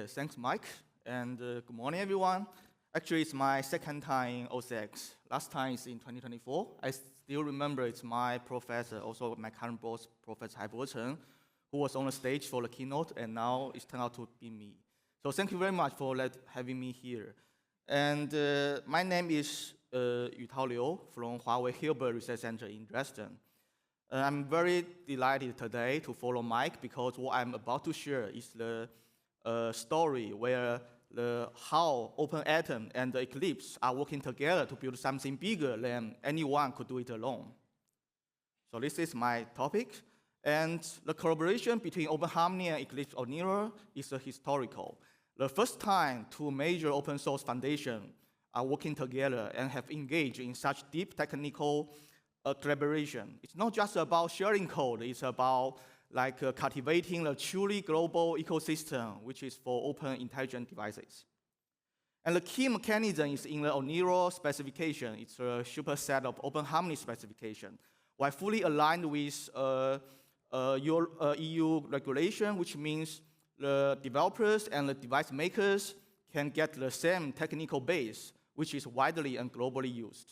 Yes, thanks, Mike. And good morning, everyone. Actually, it's my second time in OCX. Last time is in 2024. I still remember it's my professor, also my current boss, Professor Haibo Chen, who was on the stage for the keynote, and now it's turned out to be me. So thank you very much for having me here. And my name is Yutao Liu from Huawei Hilbert Research Center in Dresden. I'm very delighted today to follow Mike because what I'm about to share is the story where how OpenAtom and the Eclipse are working together to build something bigger than anyone could do it alone. So this is my topic. And the collaboration between OpenHarmony and Eclipse Oniro is historical. The first time two major open source foundations are working together and have engaged in such deep technical collaboration. It's not just about sharing code, it's about cultivating a truly global ecosystem, which is for open intelligent devices. And the key mechanism is in the Oniro specification. It's a superset of OpenHarmony specification, while fully aligned with your EU regulation, which means the developers and the device makers can get the same technical base, which is widely and globally used.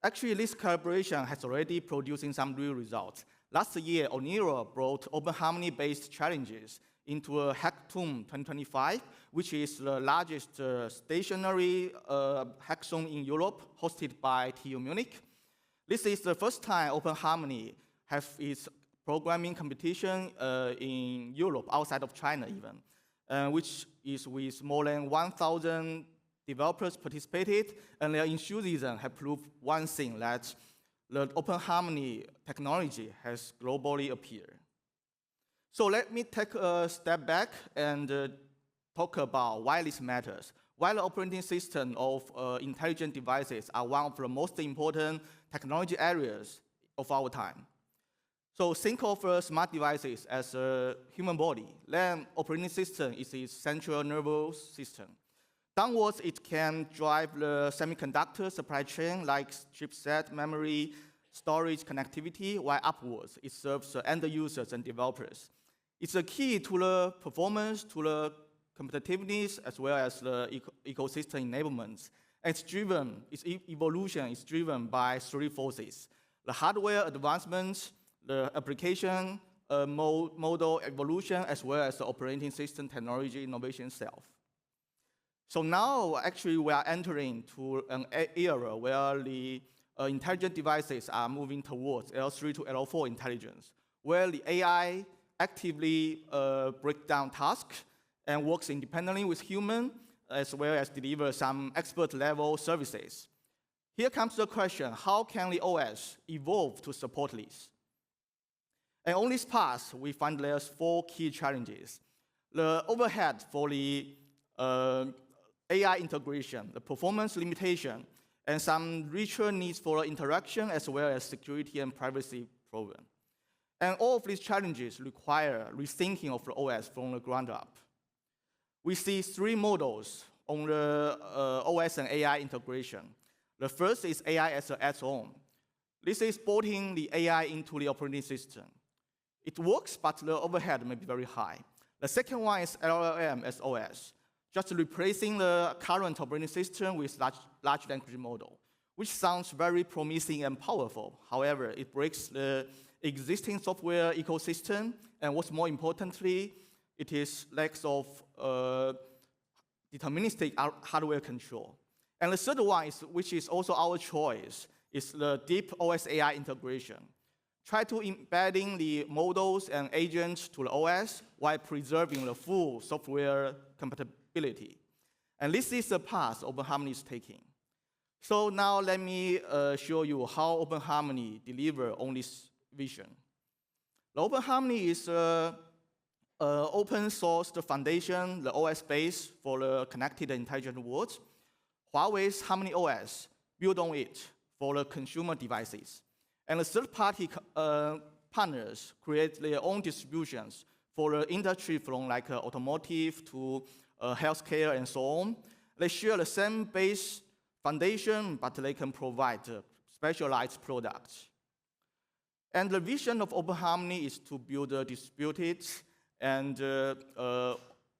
Actually, this collaboration has already producing some real results. Last year, Oniro brought OpenHarmony-based challenges into a Hackathon 2025, which is the largest stationary hackathon in Europe, hosted by TU Munich. This is the first time OpenHarmony has its programming competition in Europe, outside of China even, which is with more than 1,000 developers participated, and their enthusiasm have proved one thing, that the OpenHarmony technology has globally appeared. So let me take a step back and talk about why this matters. Why the operating system of intelligent devices are one of the most important technology areas of our time. So think of smart devices as a human body. Then operating system is its central nervous system. Downwards, it can drive the semiconductor supply chain like chipset, memory, storage, connectivity, while upwards, it serves end users and developers. It's a key to the performance, to the competitiveness, as well as the ecosystem enablement. And its evolution is driven by three forces: the hardware advancements, the application model evolution, as well as the operating system technology innovation itself. So now, actually, we are entering to an era where the intelligent devices are moving towards L3 to L4 intelligence, where the AI actively breaks down tasks and works independently with humans, as well as deliver some expert-level services. Here comes the question: how can the OS evolve to support this? And on this path, we find there's four key challenges: the overhead for the AI integration, the performance limitation, and some richer needs for interaction, as well as security and privacy problem. And all of these challenges require rethinking of the OS from the ground up. We see three models on the OS and AI integration. The first is AI as an add-on. This is porting the AI into the operating system. It works, but the overhead may be very high. The second one is LLM as OS, just replacing the current operating system with large language model, which sounds very promising and powerful. However, it breaks the existing software ecosystem, and what's more importantly, it is lacks of deterministic hardware control. And the third one, which is also our choice, is the deep OS AI integration. Try to embedding the models and agents to the OS while preserving the full software compatibility. And this is the path OpenHarmony is taking. So now let me show you how OpenHarmony delivers on this vision. The OpenHarmony is an open source foundation, the OS base for the connected intelligent world. Huawei's Harmony OS built on it for the consumer devices. And the third-party partners create their own distributions for the industry from automotive to healthcare and so on. They share the same base foundation, but they can provide specialized products. And the vision of OpenHarmony is to build a distributed and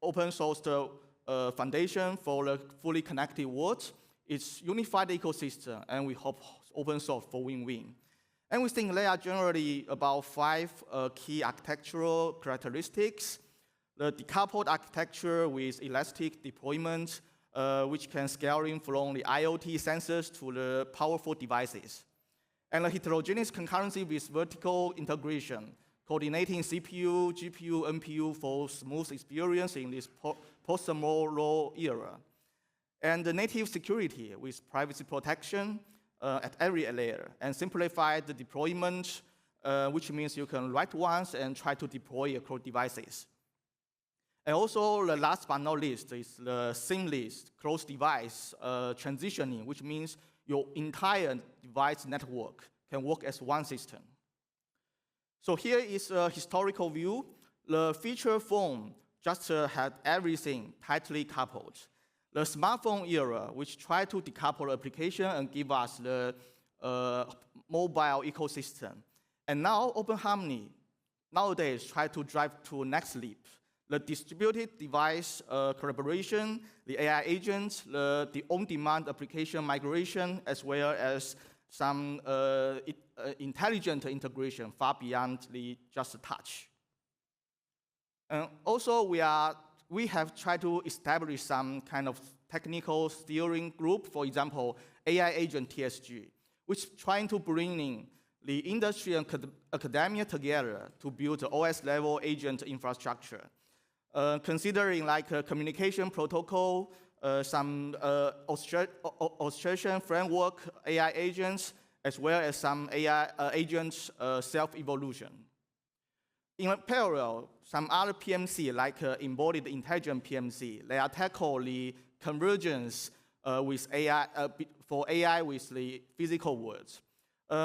open source foundation for the fully connected world. It's unified ecosystem, and we hope open source for win-win. And we think there are generally about 5 key architectural characteristics. The decoupled architecture with elastic deployment, which can scale in from the IoT sensors to the powerful devices. And the heterogeneous concurrency with vertical integration, coordinating CPU, GPU, NPU for smooth experience in this post-tomorrow era. And the native security with privacy protection at every layer, and simplify the deployment, which means you can write once and try to deploy across devices. And also, the last but not least is the seamless cross-device transitioning, which means your entire device network can work as one system. So here is a historical view. The feature phone just had everything tightly coupled. The smartphone era, which tried to decouple the application and give us the mobile ecosystem. And now OpenHarmony nowadays try to drive to next leap. The distributed device collaboration, the AI agents, the on-demand application migration, as well as some intelligent integration far beyond the just touch. And also, we have tried to establish some kind of technical steering group, for example, AI agent TSG, which is trying to bring in the industry and academia together to build the OS-level agent infrastructure. Considering like a communication protocol, some orchestration framework, AI agents, as well as some AI agents self-evolution. In parallel, some other PMC, like embodied intelligent PMC, they are tackle the convergence with AI, for AI with the physical worlds.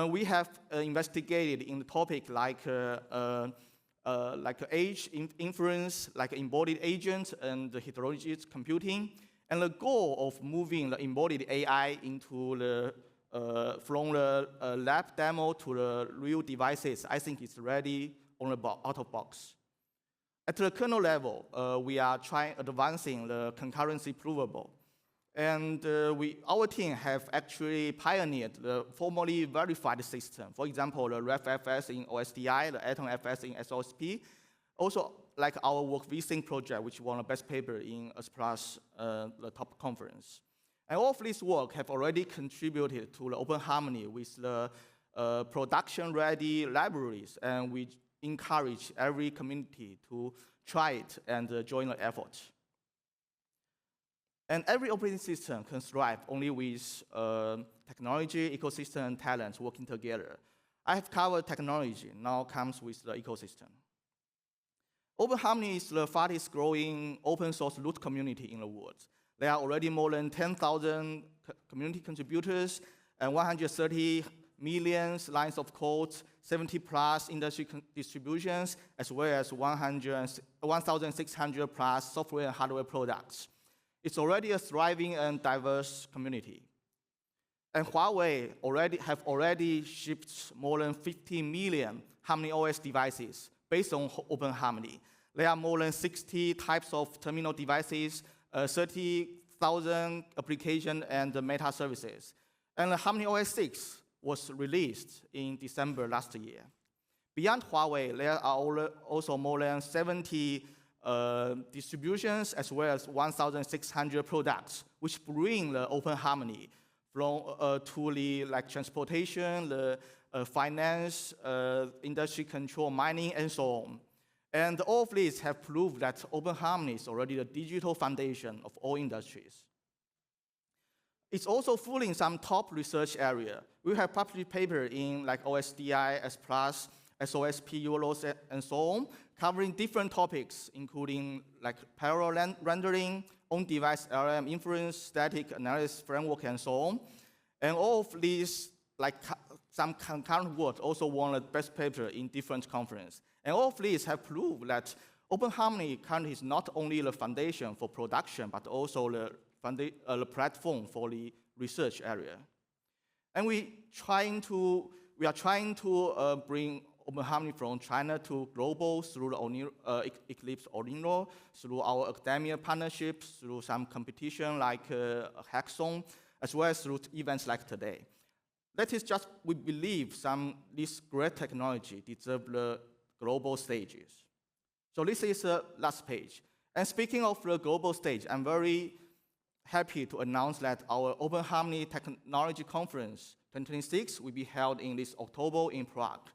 We have investigated in the topic like age inference, like embodied agents and the heterogeneous computing, and the goal of moving the embodied AI into the from the lab demo to the real devices, I think it's ready on the out of box. At the kernel level, we are advancing the concurrency provable. And our team have actually pioneered the formally verified system. For example, the RefFS in OSDI, the AtomFS in SOSP. Also, like our work vSync project, which won a best paper in ASPLUS, the top conference. And all of this work have already contributed to the OpenHarmony with the production-ready libraries, and we encourage every community to try it and join the effort. And every operating system can thrive only with technology, ecosystem, and talent working together. I have covered technology, now comes with the ecosystem. OpenHarmony is the fastest growing open source root community in the world. There are already more than 10,000 community contributors and 130 million lines of code, 70 plus industry distributions, as well as 1,600 plus software and hardware products. It's already a thriving and diverse community. And Huawei have already shipped more than 50 million HarmonyOS devices based on OpenHarmony. There are more than 60 types of terminal devices, 30,000 application and meta services. And the HarmonyOS 6 was released in December last year. Beyond Huawei, there are also more than 70 distributions, as well as 1,600 products, which bring the OpenHarmony from to the transportation, the finance, industry control, mining, and so on. And all of these have proved that OpenHarmony is already the digital foundation of all industries. It's also full in some top research area. We have published paper in like OSDI, ASPLUS, SOSP, ULOS, and so on, covering different topics, including like parallel rendering, on-device LLM inference, static analysis framework, and so on. And all of these, like some concurrent work, also won a best paper in different conferences. And all of these have proved that OpenHarmony currently is not only the foundation for production, but also the platform for the research area. And we We are trying to bring OpenHarmony from China to global through the Eclipse Oniro, through our academia partnerships, through some competition like a hackathon, as well as through events like today. That is just, we believe this great technology deserves the global stages. So this is the last page. And speaking of the global stage, I'm very happy to announce that our OpenHarmony Technology Conference 2026 will be held in this October in Prague.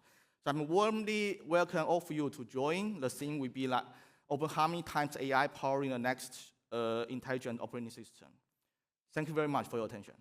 So I'm warmly welcome all of you to join. The theme will be like OpenHarmony times AI powering the next intelligent operating system. Thank you very much for your attention.